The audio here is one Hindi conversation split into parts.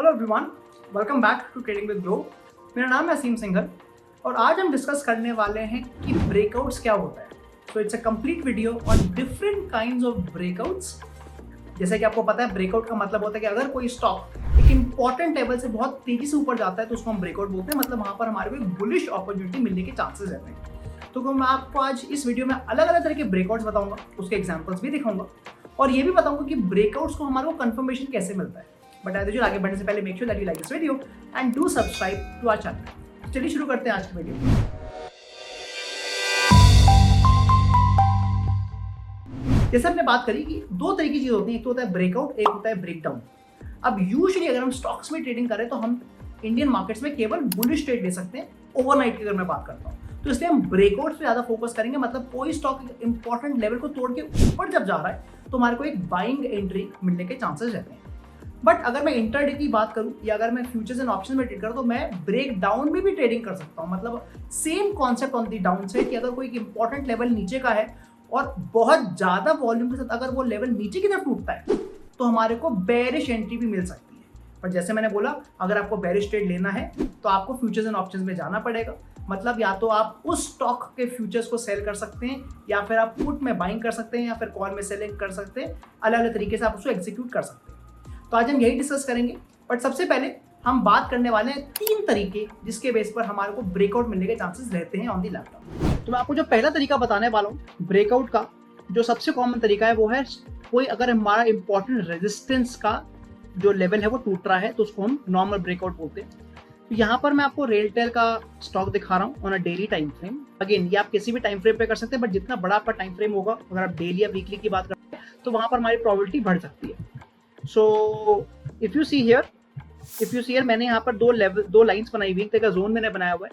Hello everyone, welcome back to trading with Glow. मेरा नाम है असीम सिंघल और आज हम डिस्कस करने वाले हैं कि ब्रेकआउट्स क्या होता है। So it's a complete video on different kinds of breakouts. जैसे कि आपको पता है, ब्रेकआउट का मतलब होता है कि अगर कोई स्टॉक एक इंपॉर्टेंट लेवल से बहुत तेजी से ऊपर जाता है तो उसको हम ब्रेकआउट बोलते हैं। मतलब वहां पर हमारे को एक बुलिश अपॉर्चुनिटी मिलने के चांसेस रहते हैं। तो मैं आपको आज इस वीडियो में अलग अलग तरह के ब्रेकआउट्स बताऊंगा, उसके एग्जाम्पल्स भी दिखाऊंगा और ये भी बताऊंगा कि ब्रेकआउट्स को हमारे को कंफर्मेशन कैसे मिलता है। बट एज यूजुअल आगे बढ़ने से पहले make sure that you like this video and do subscribe to our channel. चलिए शुरू करते हैं आज की वीडियो। जैसे हमने बात करी कि दो तरह की चीज होती है, एक तो होता है ब्रेकआउट, एक होता है ब्रेकडाउन। अब यूजुअली अगर हम स्टॉक्स में ट्रेडिंग करें तो हम इंडियन मार्केट्स में केवल बुलिश ट्रेड ले सकते हैं ओवरनाइट की अगर मैं बात करता हूँ, तो इसलिए हम ब्रेकआउट्स पे ज्यादा फोकस करेंगे। मतलब कोई स्टॉक इंपॉर्टेंट लेवल को तोड़ के ऊपर जब जा रहा है तो हमारे को एक बाइंग एंट्री मिलने के चांसेस रहते हैं। बट अगर मैं इंटरडे की बात करूं या अगर मैं फ्यूचर्स एंड ऑप्शन में ट्रेड करूं तो मैं ब्रेक डाउन में भी ट्रेडिंग कर सकता हूं। मतलब same concept on the down side कि अगर कोई इंपॉर्टेंट लेवल नीचे का है और बहुत ज्यादा वॉल्यूम के साथ अगर वो लेवल नीचे की तरफ टूटता है तो हमारे को बेरिश एंट्री भी मिल सकती है। पर जैसे मैंने बोला, अगर आपको बेरिश ट्रेड लेना है तो आपको फ्यूचर्स एंड ऑप्शंस में जाना पड़ेगा। मतलब या तो आप उस स्टॉक के फ्यूचर्स को सेल कर सकते हैं या फिर आप पुट में बाइंग कर सकते हैं या फिर कॉल में सेलिंग कर सकते हैं। अलग अलग तरीके से आप उसको एग्जीक्यूट कर सकते हैं। तो आज हम यही डिस्कस करेंगे। बट सबसे पहले हम बात करने वाले हैं तीन तरीके जिसके बेस पर हमारे को ब्रेकआउट मिलने के चांसेस रहते हैं ऑन दी लैपटॉप। तो मैं आपको जो पहला तरीका बताने वाला हूँ ब्रेकआउट का, जो सबसे कॉमन तरीका है वो है कोई अगर हमारा इंपॉर्टेंट रेजिस्टेंस का जो लेवल है वो टूट रहा है तो उसको हम नॉर्मल ब्रेकआउट बोलते हैं। तो यहाँ पर मैं आपको रेलटेल का स्टॉक दिखा रहा हूँ on a daily time frame. Again ये आप किसी भी टाइम फ्रेम पे कर सकते हैं, बट जितना बड़ा आपका टाइम फ्रेम होगा, अगर आप डेली या वीकली की बात करते हैं तो वहां पर हमारी प्रोबेबिलिटी बढ़ सकती है। So if you see here मैंने यहाँ पर दो लाइंस बनाई हुई है। एक जोन मैंने बनाया हुआ है,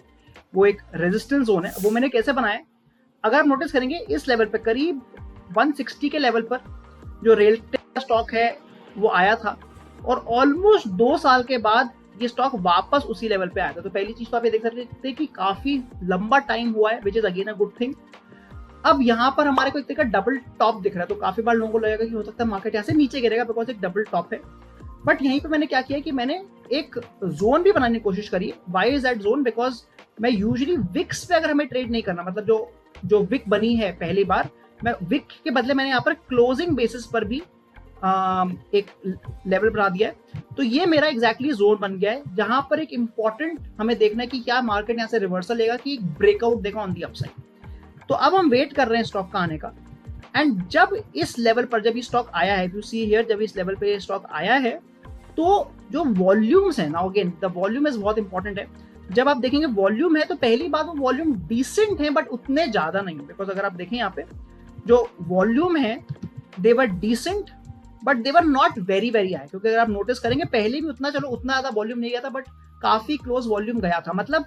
वो एक रेजिस्टेंस जोन है। वो मैंने कैसे बनाया है, अगर आप नोटिस करेंगे इस लेवल पे करीब 160 के लेवल पर जो रेलटेल का स्टॉक है वो आया था और ऑलमोस्ट 2 साल के बाद ये स्टॉक वापस उसी लेवल पे आया था। तो पहली चीज तो आप ये देख सकते हैं कि काफी लंबा टाइम हुआ है, which is again a good thing. अब यहाँ पर हमारे को एक तरह का डबल टॉप दिख रहा है, तो काफी बार लोगों को लगेगा कि हो सकता है मार्केट यहाँ से नीचे गिरेगा बिकॉज एक डबल टॉप है। बट यहीं पे मैंने क्या किया कि मैंने एक जोन भी बनाने की कोशिश करी है। Why is that zone? Because मैं यूजुअली विक्स पे अगर हमें ट्रेड नहीं करना, मतलब जो विक बनी है पहली बार, मैं विक के बदले मैंने यहाँ पर क्लोजिंग बेसिस पर भी एक लेवल बना दिया है। तो ये मेरा एग्जैक्टली जोन बन गया है जहां पर एक इंपॉर्टेंट हमें देखना है कि क्या मार्केट यहाँ से रिवर्सल लेगा कि एक ब्रेकआउट देगा ऑन दी अपसाइड। तो अब हम वेट कर रहे हैं स्टॉक का आने का। एंड जब इस लेवल पर जब ये स्टॉक आया है, यू सी हियर, जब इस लेवल पे स्टॉक आया है तो जो वॉल्यूम्स है ना, अगेन द वॉल्यूम इज बहुत इंपॉर्टेंट है। जब आप देखेंगे वॉल्यूम है तो पहली बात वो वॉल्यूम डिसेंट है बट उतने ज्यादा नहीं। बिकॉज अगर आप देखें यहाँ पे जो वॉल्यूम है they were decent but they were not very very high. क्योंकि अगर आप नोटिस करेंगे पहले भी उतना ज्यादा वॉल्यूम नहीं गया था बट काफी क्लोज वॉल्यूम गया था। मतलब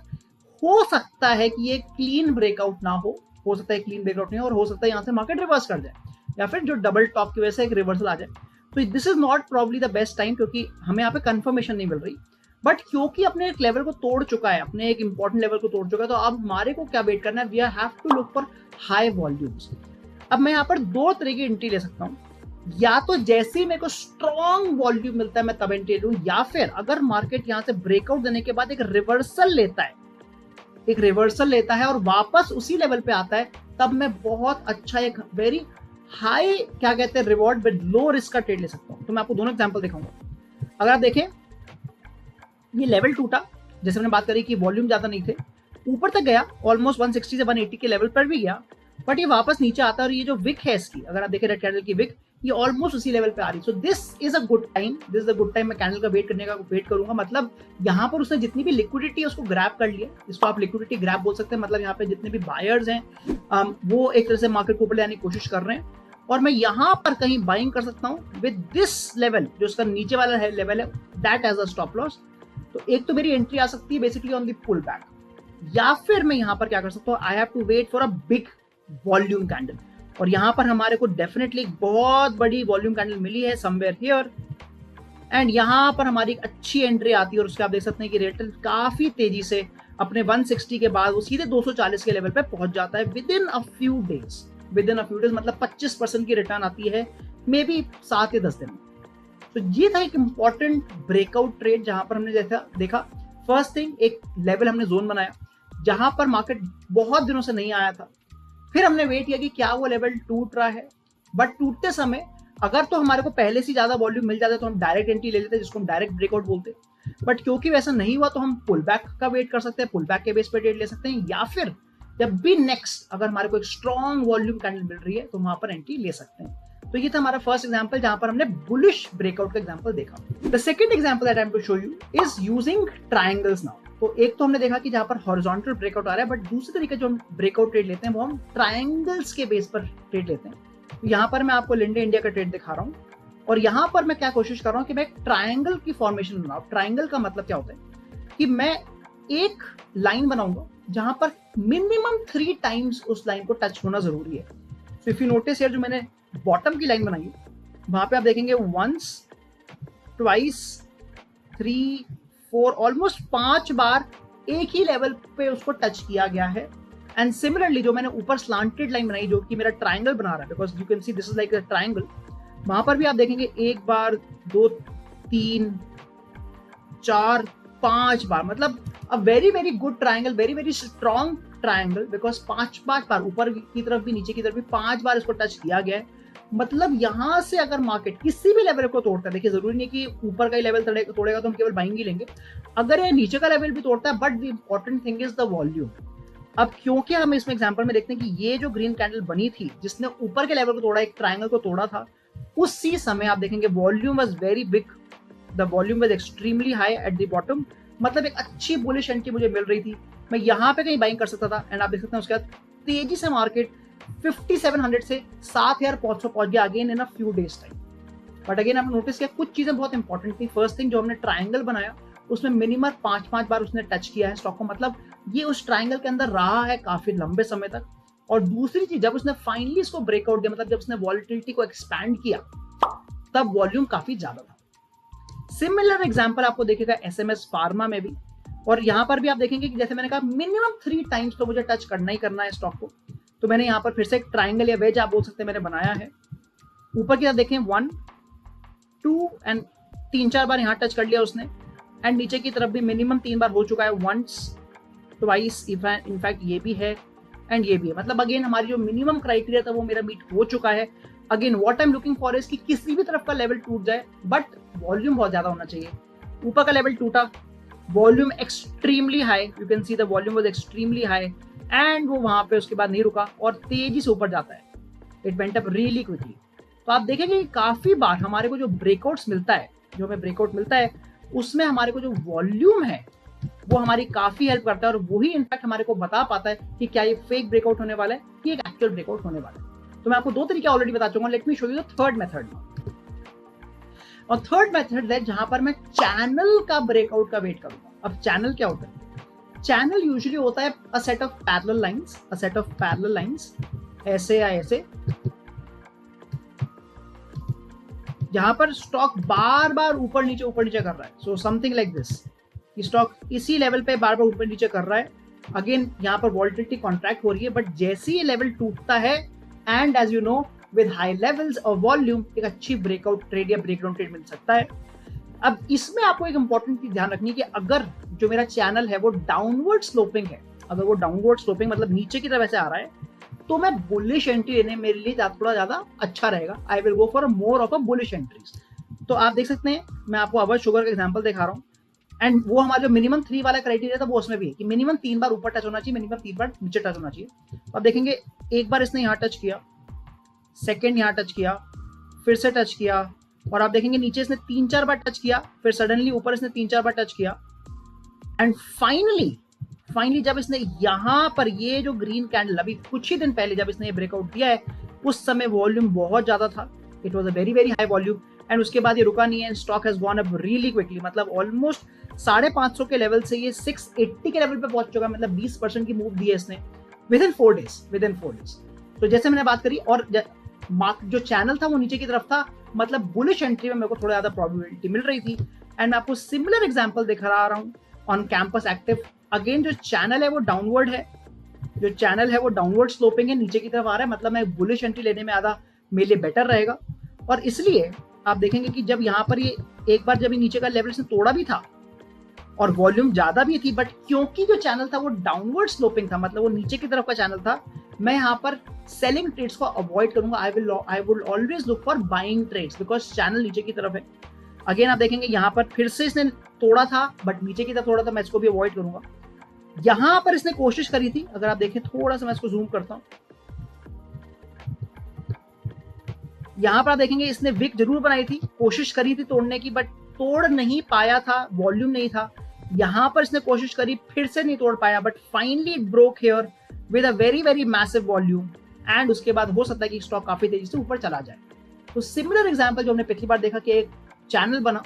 हो सकता है कि ये क्लीन ब्रेकआउट ना हो सकता है क्लीन ब्रेकआउट नहीं हो, और हो सकता है यहाँ से मार्केट रिवर्स कर जाए या फिर जो डबल टॉप की वजह से एक रिवर्सल आ जाए। तो this is not probably the best time क्योंकि हमें यहाँ पे कंफर्मेशन नहीं मिल रही। बट क्योंकि अपने एक लेवल को तोड़ चुका है, अपने एक इंपॉर्टेंट लेवल को तोड़ चुका है, तो अब हमारे को क्या वेट करना है, we have to look for high volumes. अब मैं यहाँ पर दो तरह की एंट्री ले सकता हूँ, या तो जैसे ही मेरे को स्ट्रॉन्ग वॉल्यूम मिलता है मैं तब एंट्री लूं, या फिर अगर मार्केट यहाँ से ब्रेकआउट देने के बाद एक रिवर्सल लेता है और वापस उसी लेवल पे आता है, तब मैं बहुत अच्छा एक वेरी हाई क्या कहते हैं रिवॉर्ड विद लो रिस्क का ट्रेड ले सकता हूं। तो मैं आपको दोनों एग्जांपल दिखाऊंगा। अगर आप देखें ये लेवल टूटा, जैसे मैंने बात करी कि वॉल्यूम ज्यादा नहीं थे, ऊपर तक गया ऑलमोस्ट 160 से 180 के लेवल पर भी गया, बट ये वापस नीचे आता है और ये जो विक है इसकी, अगर आप देखें रेड कैंडल की विक, ये ऑलमोस्ट उसी लेवल पे आ रही। So this is a good time, मैं कैंडल का वेट करूंगा। मतलब यहाँ पर उसने जितनी भी लिक्विडिटी है उसको ग्रैब कर लिया, इसको आप लिक्विडिटी ग्रैब बोल सकते हैं। मतलब यहाँ पे जितने भी बायर्स हैं वो एक तरह से मार्केट को ऊपर ले आने की कोशिश कर रहे हैं और मैं यहाँ पर कहीं बाइंग कर सकता हूँ विद दिस लेवल, जो उसका नीचे वाला लेवल है, that as a stop loss. तो एक तो मेरी एंट्री आ सकती है basically on the pull back, या फिर मैं यहाँ पर क्या कर सकता हूँ, I have to wait for a big volume candle. और यहाँ पर हमारे को डेफिनेटली बहुत बड़ी वॉल्यूम कैंडल मिली है समवेयर हियर, एंड यहाँ पर हमारी एक अच्छी एंट्री आती है और उसके आप देख सकते हैं कि रेट काफी तेजी से अपने 160 के बाद वो सीधे 240 के लेवल पे पहुंच जाता है with in a few days. मतलब 25% की रिटर्न आती है मे बी 7 या 10 दिन में। तो ये था एक इंपॉर्टेंट ब्रेकआउट ट्रेड जहां पर हमने जैसा देखा, फर्स्ट थिंग एक लेवल हमने जोन बनाया जहां पर मार्केट बहुत दिनों से नहीं आया था, फिर हमने वेट किया कि क्या वो लेवल टूट रहा है, बट टूटते समय अगर तो हमारे को पहले से ज्यादा वॉल्यूम मिल जाता तो हम डायरेक्ट एंट्री ले लेते, जिसको हम डायरेक्ट ब्रेकआउट बोलते, बट क्योंकि वैसा नहीं हुआ तो हम पुल बैक का वेट कर सकते हैं, पुल बैक के बेस पे ट्रेड ले सकते हैं, या फिर जब भी नेक्स्ट अगर हमारे को एक स्ट्रॉन्ग वॉल्यूम कैंडल मिल रही है तो वहां पर एंट्री ले सकते हैं। तो ये था हमारा फर्स्ट एग्जांपल जहां पर हमने बुलिश ब्रेकआउट का एग्जांपल देखा। The second example that I am to show you is using triangles now. तो एक तो हमने देखा कि जहां पर हॉरिजॉन्टल ब्रेकआउट आ रहा है, बट दूसरे तरीके जो हम ब्रेकआउट ट्रेड लेते हैं वो हम ट्रायंगल्स के बेस पर ट्रेड लेते हैं। तो यहाँ पर मैं आपको लिंडे इंडिया का ट्रेड दिखा रहा हूँ, और यहाँ पर मैं क्या कोशिश कर रहा हूँ कि मैं एक ट्रायंगल की फॉर्मेशन बनाऊं। ट्रायंगल का मतलब क्या होता है कि मैं एक लाइन बनाऊंगा जहां पर मिनिमम 3 टाइम्स उस लाइन को टच होना जरूरी है। So if you notice here, जो मैंने बॉटम की लाइन बनाई है वहां पे आप देखेंगे वंस, ट्वाइस, 3, 4, ऑलमोस्ट 5 बार एक ही लेवल पे उसको टच किया गया है। एंड सिमिलरली जो मैंने ऊपर स्लांटेड लाइन बनाई जो कि मेरा ट्रायंगल बना रहा है, because you can see this is like a triangle, वहां पर भी आप देखेंगे 1 बार, 2, 3, 4, 5 बार, मतलब a very very good triangle, very very strong triangle, because 5 बार ऊपर की तरफ भी नीचे की तरफ भी 5 बार इसको टच किया गया है। मतलब यहां से अगर मार्केट किसी भी लेवल को तोड़ता है, देखिए जरूरी नहीं कि ऊपर का ही लेवल तोड़ेगा तो हम केवल बाइंग ही लेंगे, अगर ये नीचे का लेवल भी तोड़ता है, but the important thing is the volume. अब क्योंकि हम इसमें एग्जांपल में देखते हैं कि ये जो ग्रीन कैंडल बनी थी जिसने ऊपर के लेवल को तोड़ा, एक ट्रायंगल को तोड़ा था, उसी समय आप देखेंगे volume was very big, the volume was extremely high at the bottom, मतलब एक अच्छी बुलिश एंट्री मुझे मिल रही थी, मैं यहाँ पे कहीं बाइंग कर सकता था। एंड आप देख सकते हैं उसके बाद तेजी से मार्केट 5700 से 7500 पहुंच गया again in a few days time. But again आपने नोटिस किया कुछ चीजें बहुत इंपॉर्टेंट थी। फर्स्ट थिंग, जो हमने ट्रायंगल बनाया उसमें मिनिमम 5 बार उसने टच किया है स्टॉक को, मतलब ये उस ट्रायंगल के अंदर रहा है काफी लंबे समय तक। और दूसरी चीज, जब उसने फाइनली इसको ब्रेकआउट दिया, मतलब जब उसने वॉलिटिलिटी को एक्सपैंड किया, तब वॉल्यूम काफी ज्यादा था। सिमिलर एग्जांपल आपको देखेगा एसएमएस फार्मा में भी, और यहां पर भी आप देखेंगे कि जैसे मैंने कहा मिनिमम 3 टाइम्स तो मुझे टच करना ही करना है स्टॉक को। तो मैंने यहाँ पर फिर से एक ट्रायंगल या वेज आप बोल सकते हैं मैंने बनाया है। ऊपर की तरफ देखें 1, 2 एंड 3-4 बार यहाँ टच कर लिया उसने, एंड नीचे की तरफ भी मिनिमम 3 बार हो चुका है, वंस, ट्वाइस, इनफैक्ट ये भी है एंड ये भी है। मतलब अगेन हमारी जो मिनिमम क्राइटेरिया था वो मेरा मीट हो चुका है। Again what I am looking for is कि किसी भी तरफ का लेवल टूट जाए बट वॉल्यूम बहुत ज्यादा होना चाहिए। ऊपर का लेवल टूटा, volume extremely high, you can see the volume was extremely high, and वो वहां पे उसके बाद नहीं रुका और तेजी से ऊपर जाता है, it went up really quickly. तो आप देखेंगे कि काफी बार हमारे को जो ब्रेकआउट्स मिलता है, जो हमें ब्रेकआउट मिलता है उसमें हमारे को जो वॉल्यूम है वो हमारी काफी हेल्प करता है, और वही इनफैक्ट हमारे को बता पाता है कि क्या ये फेक ब्रेकआउट होने वाला है कि एक एक्चुअल ब्रेकआउट होने वाला है। तो मैं आपको 2 तरीके ऑलरेडी बता चुका हूं, let me show you the third method. और थर्ड मेथड है जहां पर मैं चैनल का ब्रेकआउट का वेट करूंगा। अब चैनल क्या होता है? चैनल यूजुअली होता है a set of parallel lines, ऐसे या ऐसे, जहां पर स्टॉक बार बार ऊपर नीचे कर रहा है। So something like this, stock इसी लेवल पे बार बार ऊपर नीचे कर रहा है। अगेन यहाँ पर वॉलिटिलिटी कॉन्ट्रैक्ट हो रही है, बट जैसे ही लेवल टूटता है and as you know with high levels of volume एक अच्छी ब्रेकआउट ट्रेड या ब्रेकडाउन ट्रेड मिल सकता है। अब इसमें आपको एक इंपॉर्टेंट चीज ध्यान रखनी है कि अगर जो मेरा चैनल है वो डाउनवर्ड स्लोपिंग है, अगर वो डाउनवर्ड स्लोपिंग मतलब नीचे की तरफ ऐसे आ रहा है, तो मैं बुलिश एंट्री लेने मेरे लिए थोड़ा ज्यादा अच्छा रहेगा। I will go for more of a bullish entries. तो आप देख सकते हैं मैं आपको अवर शुगर का एग्जांपल दिखा रहा हूँ, एंड वो हमारा जो मिनिमम 3 वाला क्राइटेरिया था वो उसमें भी है कि मिनिमम 3 बार ऊपर टच होना चाहिए, मिनिमम 3 बार नीचे टच होना चाहिए। तो आप देखेंगे एक बार इसने यहाँ टच किया, सेकेंड यहाँ टच किया, फिर से टच किया, और आप देखेंगे नीचे इसने 3-4 बार टच किया, फिर सडनली ऊपर इसने 3-4 बार टच किया, एंड फाइनली जब इसने यहाँ पर ये जो ग्रीन कैंडल अभी कुछ ही दिन पहले जब इसने ये ब्रेकआउट दिया है, उस समय वॉल्यूम बहुत ज्यादा था, it was a very very high volume, and उसके बाद ये रुका नहीं है, stock has gone up really quickly, मतलब ऑलमोस्ट 550 के लेवल से ये 680 के लेवल पे पहुंच चुका है, मतलब 20% की मूव दी है इसने विद इन 4 डेज। तो जैसे मैंने बात करी, और जो चैनल था वो नीचे की तरफ था, मतलब बुलिश एंट्री में मेरे को थोड़ा ज्यादा प्रोबेबिलिटी मिल रही थी। एंड मैं आपको सिमिलर एग्जांपल दिखा रहा हूं ऑन कैंपस एक्टिव। अगेन जो चैनल है वो डाउनवर्ड है, जो चैनल है वो डाउनवर्ड स्लोपिंग है, नीचे की तरफ आ रहा है, मतलब मैं बुलिश एंट्री लेने में आधा मेरे लिए बेटर रहेगा। और इसलिए आप देखेंगे कि जब यहाँ पर ये एक बार जब ये नीचे का लेवल इसने तोड़ा भी था और वॉल्यूम ज्यादा भी थी, बट क्योंकि जो चैनल था वो डाउनवर्ड स्लोपिंग था, मतलब वो नीचे की तरफ का चैनल था, मैं यहाँ पर सेलिंग ट्रेड्स को अवॉइड करूंगा। I would always look for buying trades because channel नीचे की तरफ है। अगेन आप देखेंगे यहाँ पर फिर से इसने तोड़ा था बट नीचे की तरफ तोड़ा था, मैं इसको भी अवॉइड करूंगा। यहां पर इसने कोशिश करी थी, अगर आप देखें थोड़ा सा मैं इसको जूम करता हूं, यहां पर आप देखेंगे इसने विक जरूर बनाई थी, कोशिश करी थी तोड़ने की, बट तोड़ नहीं पाया था, वॉल्यूम नहीं था। यहां पर इसने कोशिश करी, फिर से नहीं तोड़ पाया, but finally it broke here with a very very massive volume and उसके बाद हो सकता है कि स्टॉक काफी तेजी से ऊपर चला जाए। तो सिमिलर एग्जांपल जो हमने पिछली बार देखा कि एक चैनल बना,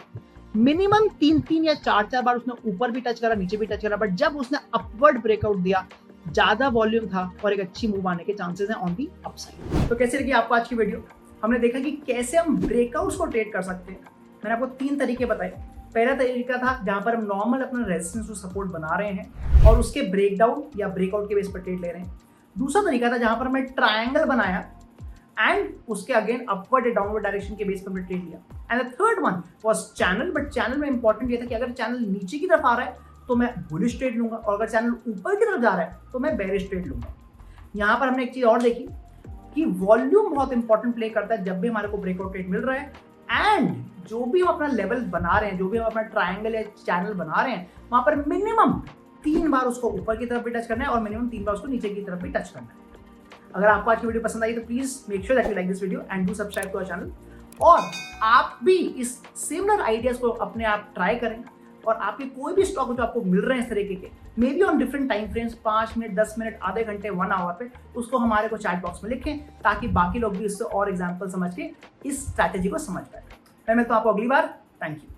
मिनिमम 3 या 4 बार उसने ऊपर भी टच करा, नीचे भी टच करा, बट जब उसने अपवर्ड ब्रेकआउट दिया, ज्यादा वॉल्यूम था और एक अच्छी मूव आने के चांसेस हैं ऑन दी अपसाइड। तो कैसे लगी आपको आज की वीडियो? हमने देखा कि कैसे हम ब्रेकआउट्स को ट्रेड कर सकते हैं। मैंने आपको 3 तरीके बताए। पहला तरीका था जहां पर हम नॉर्मल अपना रेजिस्टेंस टू सपोर्ट बना रहे हैं और उसके ब्रेकडाउन या ब्रेकआउट के बेस पर ट्रेड ले रहे हैं। दूसरा तरीका था जहां पर हमने ट्रायंगल बनाया एंड उसके अगेन अपवर्ड या डाउनवर्ड डायरेक्शन के बेस पर हमने ट्रेड लिया। And the third one was channel, but channel में इंपॉर्टेंट ये था कि अगर चैनल नीचे की तरफ आ रहा है तो मैं बुलिश ट्रेड लूंगा और अगर चैनल ऊपर की तरफ जा रहा है तो मैं बेरिश ट्रेड लूंगा। यहाँ पर हमने एक चीज और देखी कि वॉल्यूम बहुत इंपॉर्टेंट प्ले करता है जब भी हमारे को ब्रेकआउट ट्रेड मिल रहा है एंड जो भी हम अपना लेवल बना रहे हैं, जो भी हम अपना ट्रायंगल या चैनल बना रहे हैं, वहां पर मिनिमम 3 बार उसको ऊपर की तरफ भी टच करना है और मिनिमम 3 बार उसको नीचे की तरफ भी टच करना है। अगर आपको आज की वीडियो पसंद आई तो please make sure that you like this video and do subscribe to our channel. और आप भी इस सिमिलर आइडियाज को अपने आप ट्राई करें और आपके कोई भी स्टॉक जो आपको मिल रहे हैं इस तरीके के, may be on different time frames, 5 minute, 10 minute, आधे घंटे, 1 आवर पे, उसको हमारे को चैट बॉक्स में लिखें ताकि बाकी लोग भी इससे और एग्जाम्पल समझ के इस स्ट्रैटेजी को समझ पाए। मैं मिलता हूं आपको अगली बार। Thank you.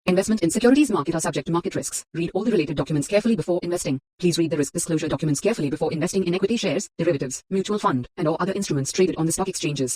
Investment in securities market are subject to market risks. Read all the related documents carefully before investing. Please read the risk disclosure documents carefully before investing in equity shares, derivatives, mutual fund, and or other instruments traded on the stock exchanges.